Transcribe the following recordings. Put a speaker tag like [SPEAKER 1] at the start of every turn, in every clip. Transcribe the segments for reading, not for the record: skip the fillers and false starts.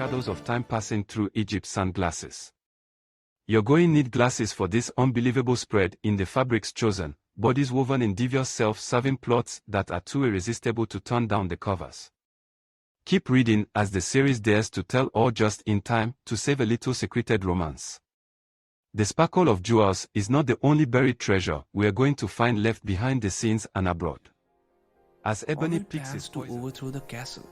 [SPEAKER 1] shadows of time passing through Egypt's sunglasses. You're going to need glasses for this unbelievable spread in the fabrics chosen, bodies woven in devious self-serving plots that are too irresistible to turn down the covers. Keep reading as the series dares to tell all just in time to save a little secreted romance. The sparkle of jewels is not the only buried treasure we are going to find left behind the scenes and abroad. As ebony picks his
[SPEAKER 2] to overthrow the castle,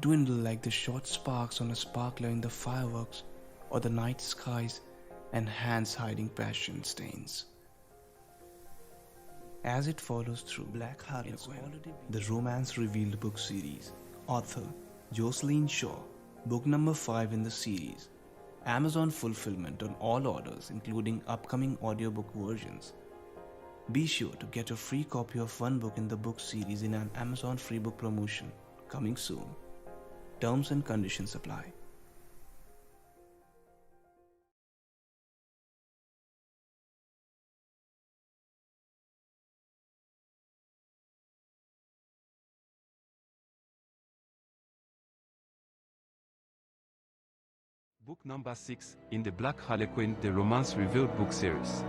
[SPEAKER 2] dwindle like the short sparks on a sparkler in the fireworks or the night skies, and hands hiding passion stains. As it follows through Black Harlequin, the Romance Revealed book series, author Jocelyn Shaw, book number 5 in the series. Amazon fulfillment on all orders, including upcoming audiobook versions. Be sure to get a free copy of one book in the book series in an Amazon free book promotion coming soon. Terms and conditions apply.
[SPEAKER 1] Book number 6 in the Black Harlequin, the Romance Revealed book series.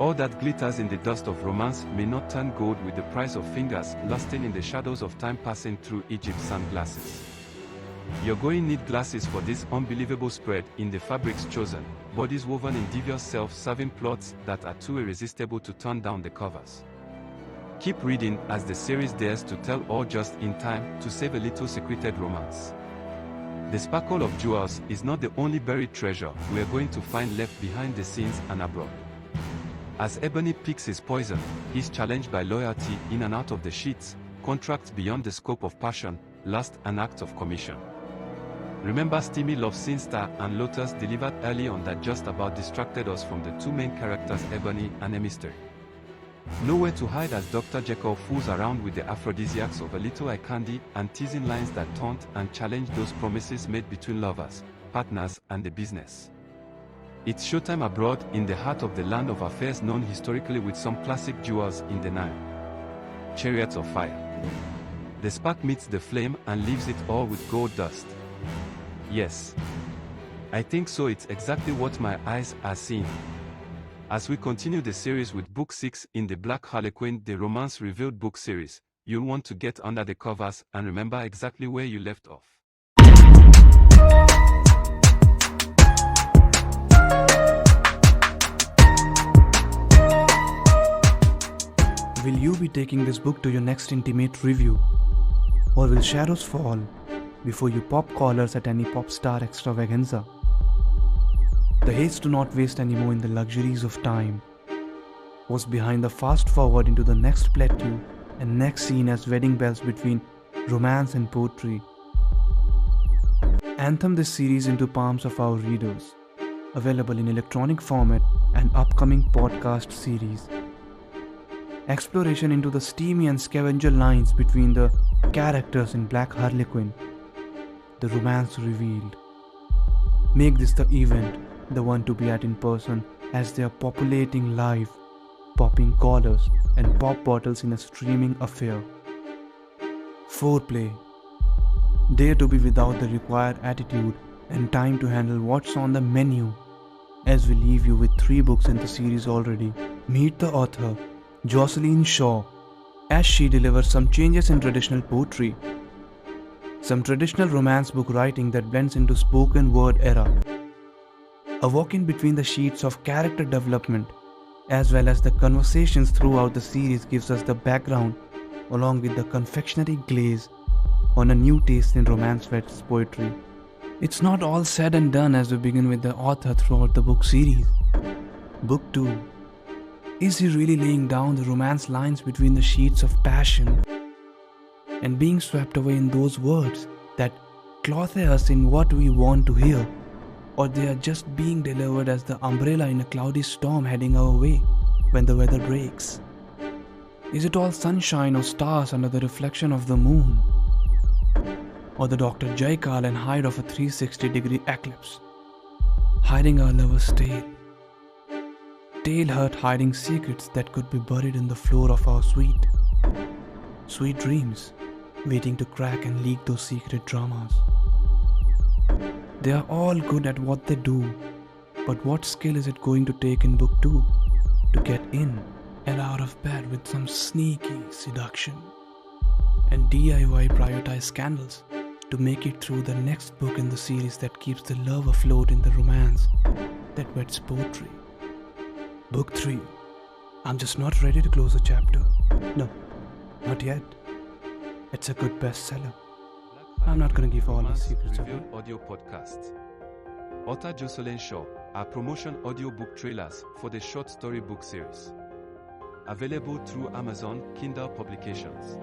[SPEAKER 1] All that glitters in the dust of romance may not turn gold with the price of fingers lusting in the shadows of time passing through Egypt's sunglasses. You're going to need glasses for this unbelievable spread in the fabrics chosen, bodies woven in devious self-serving plots that are too irresistible to turn down the covers. Keep reading as the series dares to tell all just in time to save a little secreted romance. The sparkle of jewels is not the only buried treasure we are going to find left behind the scenes and abroad. As ebony picks his poison, he's challenged by loyalty in and out of the sheets, contracts beyond the scope of passion, lust and acts of commission. Remember steamy love scene Star and Lotus delivered early on that just about distracted us from the two main characters Ebony and Mystery. Nowhere to hide as Dr. Jekyll fools around with the aphrodisiacs of a little eye candy and teasing lines that taunt and challenge those promises made between lovers, partners and the business. It's showtime abroad in the heart of the land of affairs known historically with some classic jewels in the Nile. Chariots of fire. The spark meets the flame and leaves it all with gold dust. Yes. I think so, it's exactly what my eyes are seeing. As we continue the series with Book 6 in the Black Harlequin, the Romance Revealed book series, you'll want to get under the covers and remember exactly where you left off.
[SPEAKER 2] Will you be taking this book to your next intimate review? Or will shadows fall before you pop collars at any pop star extravaganza? The haste to not waste anymore in the luxuries of time was behind the fast forward into the next plateau and next scene as wedding bells between romance and poetry. Anthem this series into palms of our readers, available in electronic format and upcoming podcast series. Exploration into the steamy and scavenger lines between the characters in Black Harlequin, the Romance Revealed. Make this the event, the one to be at in person, as they are populating live, popping collars and pop bottles in a streaming affair. Foreplay. Dare to be without the required attitude and time to handle what's on the menu, as we leave you with 3 books in the series already. Meet the author, Jocelyn Shaw, as she delivers some changes in traditional poetry, some traditional romance book writing that blends into spoken word era. A walk-in between the sheets of character development as well as the conversations throughout the series gives us the background along with the confectionery glaze on a new taste in romance weds poetry. It's not all said and done as we begin with the author throughout the book series. Book 2. Is he really laying down the romance lines between the sheets of passion and being swept away in those words that clothe us in what we want to hear? Or they are just being delivered as the umbrella in a cloudy storm heading our way when the weather breaks? Is it all sunshine or stars under the reflection of the moon? Or the Dr. Jekyll and Hyde of a 360-degree eclipse, hiding our lover's tale? Tale hurt hiding secrets that could be buried in the floor of our suite. Sweet dreams, waiting to crack and leak those secret dramas. They are all good at what they do, but what skill is it going to take in book 2 to get in and out of bed with some sneaky seduction? And DIY prioritize scandals to make it through the next book in the series that keeps the love afloat in the romance that weds poetry. Book 3. I'm just not ready to close a chapter. No, not yet. It's a good bestseller. I'm not gonna give all the secrets away.
[SPEAKER 1] Audio podcast. Author Jocelyn Shaw are promotion audiobook trailers for the short story book series. Available through Amazon Kindle publications.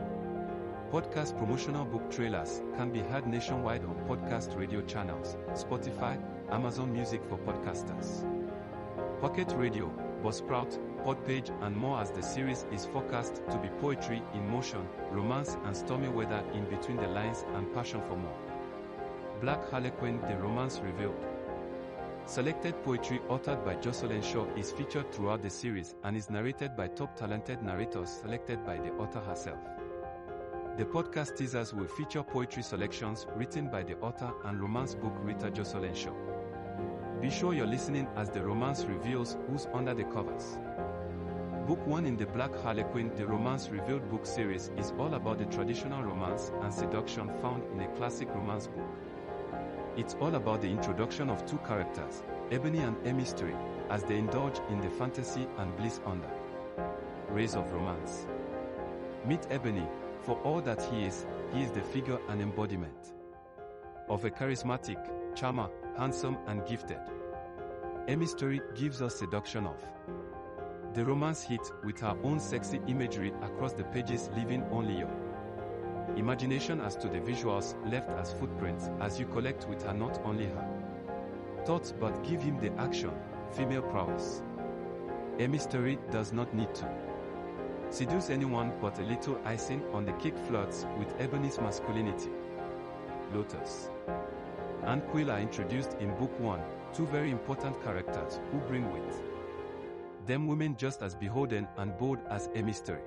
[SPEAKER 1] Podcast promotional book trailers can be heard nationwide on podcast radio channels, Spotify, Amazon Music for podcasters, Pocket Radio, Buzzsprout, Podpage and more, as the series is forecast to be poetry in motion, romance and stormy weather in between the lines and passion for more. Black Harlequin, the romance revealed. Selected poetry authored by Jocelyn Shaw is featured throughout the series and is narrated by top talented narrators selected by the author herself. The podcast teasers will feature poetry selections written by the author and romance book writer Jocelyn Shaw. Be sure you're listening as the romance reveals who's under the covers. Book 1 in the Black Harlequin, the romance revealed book series is all about the traditional romance and seduction found in a classic romance book. It's all about the introduction of two characters, Ebony and a mystery, as they indulge in the fantasy and bliss under rays of romance. Meet Ebony. For all that he is the figure and embodiment of a charismatic, charmer, handsome and gifted. A mystery gives us seduction of the romance hit with her own sexy imagery across the pages, leaving only your imagination as to the visuals left as footprints as you collect with her not only her thoughts but give him the action, female prowess. A mystery does not need to seduce anyone, but a little icing on the cake flirts with Ebony's masculinity. Lotus and Quill are introduced in Book 1, two very important characters who bring with them women just as beholden and bold as a mystery.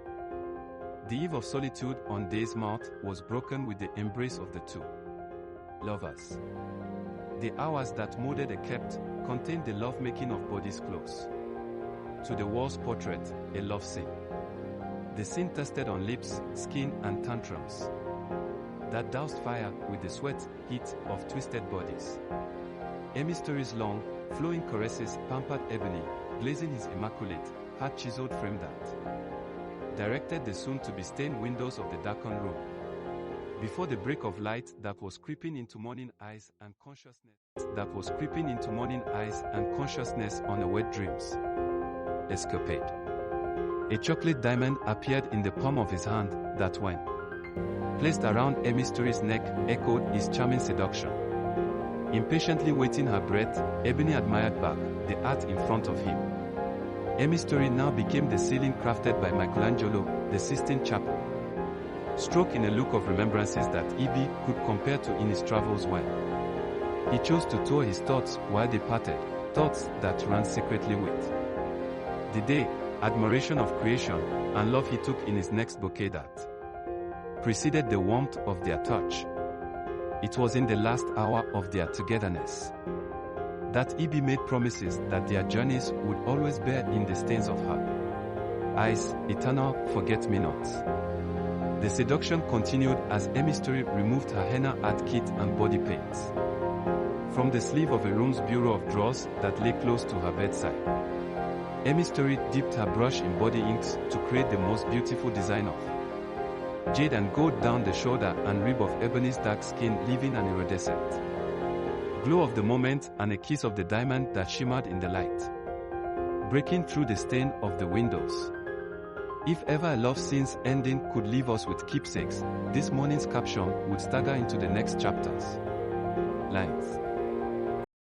[SPEAKER 1] The eve of solitude on Day's mouth was broken with the embrace of the two lovers. The hours that molded a kept contained the lovemaking of bodies close to the wall's portrait, a love scene. The scene tested on lips, skin and tantrums that doused fire with the sweat, heat of twisted bodies. A mystery's long, flowing caresses pampered Ebony, glazing his immaculate, heart-chiseled frame that directed the soon-to-be stained windows of the darkened room. Before the break of light that was creeping into morning eyes and consciousness on a wet dreams escapade. A chocolate diamond appeared in the palm of his hand that, when placed around a mystery's neck, echoed his charming seduction. Impatiently waiting her breath, Ebony admired back the art in front of him. A mystery now became the ceiling crafted by Michelangelo, the Sistine Chapel, struck in a look of remembrances that E.B. could compare to in his travels when he chose to tour his thoughts while they parted, thoughts that ran secretly with the day, admiration of creation, and love he took in his next bouquet that preceded the warmth of their touch. It was in the last hour of their togetherness that E.B. made promises that their journeys would always bear in the stains of her eyes, eternal forget-me-nots. The seduction continued as a mystery removed her henna art kit and body paints from the sleeve of a room's bureau of drawers that lay close to her bedside. A mystery dipped her brush in body inks to create the most beautiful design of jade and gold down the shoulder and rib of Ebony's dark skin, leaving an iridescent glow of the moment and a kiss of the diamond that shimmered in the light, breaking through the stain of the windows. If ever a love scene's ending could leave us with keepsakes, this morning's caption would stagger into the next chapter's lines.